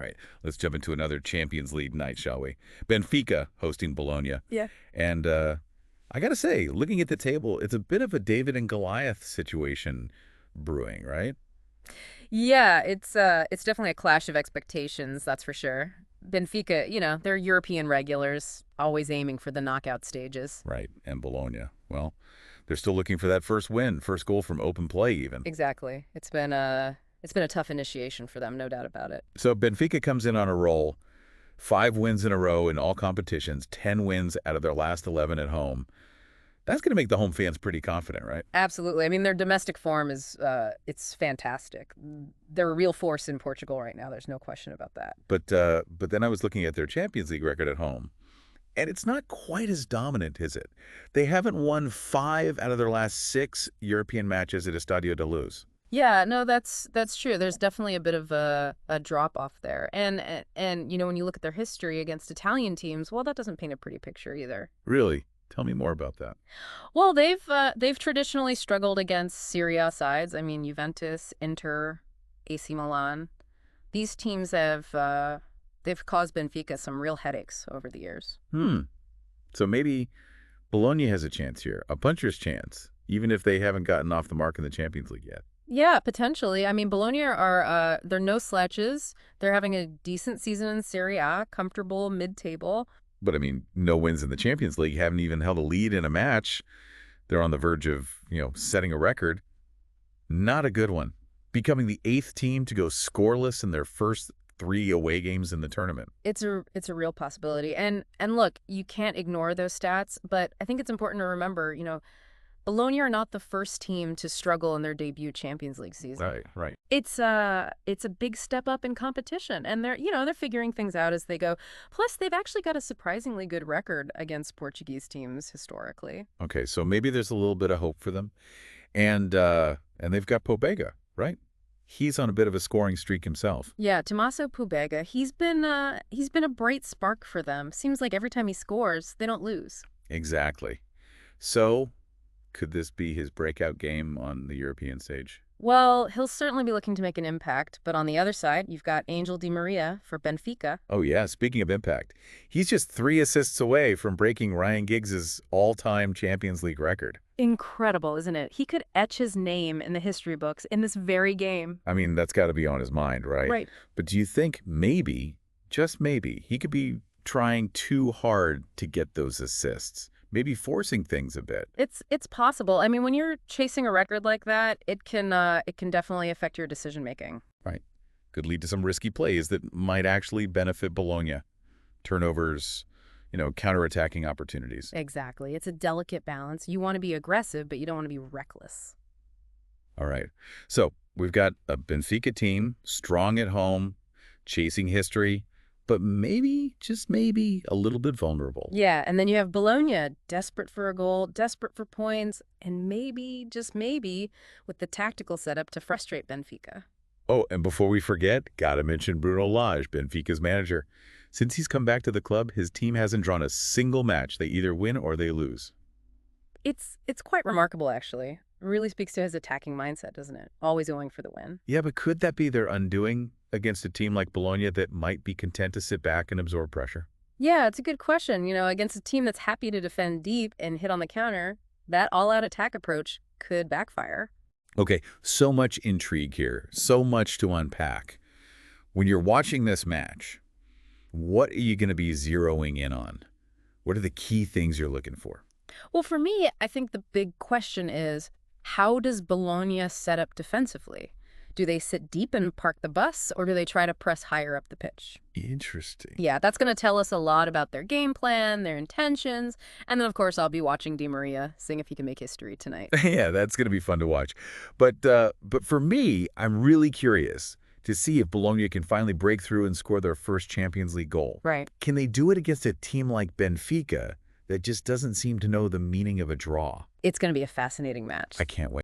right, let's jump into another Champions League night, shall we? Benfica hosting Bologna. Yeah. And I got to say, looking at the table, it's a bit of a David and Goliath situation brewing, right? Yeah, it's definitely a clash of expectations, that's for sure. Benfica, they're European regulars, always aiming for the knockout stages. Right. And Bologna, well, they're still looking for that first win, first goal from open play even. Exactly. It's been a tough initiation for them, no doubt about it. So Benfica comes in on a roll, 5 wins in a row in all competitions, 10 wins out of their last 11 at home. That's going to make the home fans pretty confident, right? Absolutely. I mean, their domestic form is it's fantastic. They're a real force in Portugal right now. There's no question about that. But then I was looking at their Champions League record at home, and it's not quite as dominant, is it? They haven't won 5 out of their last 6 European matches at Estadio de Luz. Yeah, no, that's true. There's definitely a bit of a drop off there. And when you look at their history against Italian teams, well, that doesn't paint a pretty picture either. Really? Tell me more about that. Well, they've traditionally struggled against Serie A sides. I mean, Juventus, Inter, AC Milan. These teams they've caused Benfica some real headaches over the years. So maybe Bologna has a chance here, a puncher's chance, even if they haven't gotten off the mark in the Champions League yet. Yeah, potentially. I mean, Bologna they're no slouches. They're having a decent season in Serie A, comfortable mid-table. But I mean, no wins in the Champions League, haven't even held a lead in a match. They're on the verge of, setting a record. Not a good one. Becoming the 8th team to go scoreless in their first 3 away games in the tournament. It's a real possibility. And look, you can't ignore those stats, but I think it's important to remember, Bologna are not the first team to struggle in their debut Champions League season. Right. It's a big step up in competition, and they're figuring things out as they go. Plus, they've actually got a surprisingly good record against Portuguese teams historically. Okay, so maybe there's a little bit of hope for them. And they've got Pobega, right? He's on a bit of a scoring streak himself. Yeah, Tommaso Pobega, he's been a bright spark for them. Seems like every time he scores, they don't lose. Exactly. So could this be his breakout game on the European stage? Well, he'll certainly be looking to make an impact, but on the other side, you've got Angel Di Maria for Benfica. Oh, yeah. Speaking of impact, he's just 3 assists away from breaking Ryan Giggs' all-time Champions League record. Incredible, isn't it? He could etch his name in the history books in this very game. I mean, that's got to be on his mind, right? Right. But do you think maybe, just maybe, he could be trying too hard to get those assists? Maybe forcing things a bit. It's possible. I mean, when you're chasing a record like that, it can definitely affect your decision making. Right. Could lead to some risky plays that might actually benefit Bologna. Turnovers, counterattacking opportunities. Exactly. It's a delicate balance. You want to be aggressive, but you don't want to be reckless. All right. So we've got a Benfica team, strong at home, chasing history, but maybe, just maybe, a little bit vulnerable. Yeah, and then you have Bologna, desperate for a goal, desperate for points, and maybe, just maybe, with the tactical setup to frustrate Benfica. Oh, and before we forget, gotta mention Bruno Lage, Benfica's manager. Since he's come back to the club, his team hasn't drawn a single match. They either win or they lose. It's quite remarkable, actually. It really speaks to his attacking mindset, doesn't it? Always going for the win. Yeah, but could that be their undoing against a team like Bologna that might be content to sit back and absorb pressure? Yeah, it's a good question. Against a team that's happy to defend deep and hit on the counter, that all-out attack approach could backfire. Okay, so much intrigue here, so much to unpack. When you're watching this match, what are you going to be zeroing in on? What are the key things you're looking for? Well, for me, I think the big question is, how does Bologna set up defensively? Do they sit deep and park the bus, or do they try to press higher up the pitch? Interesting. Yeah, that's going to tell us a lot about their game plan, their intentions, and then, of course, I'll be watching Di Maria, seeing if he can make history tonight. Yeah, that's going to be fun to watch. But for me, I'm really curious to see if Bologna can finally break through and score their first Champions League goal. Right. Can they do it against a team like Benfica that just doesn't seem to know the meaning of a draw? It's going to be a fascinating match. I can't wait.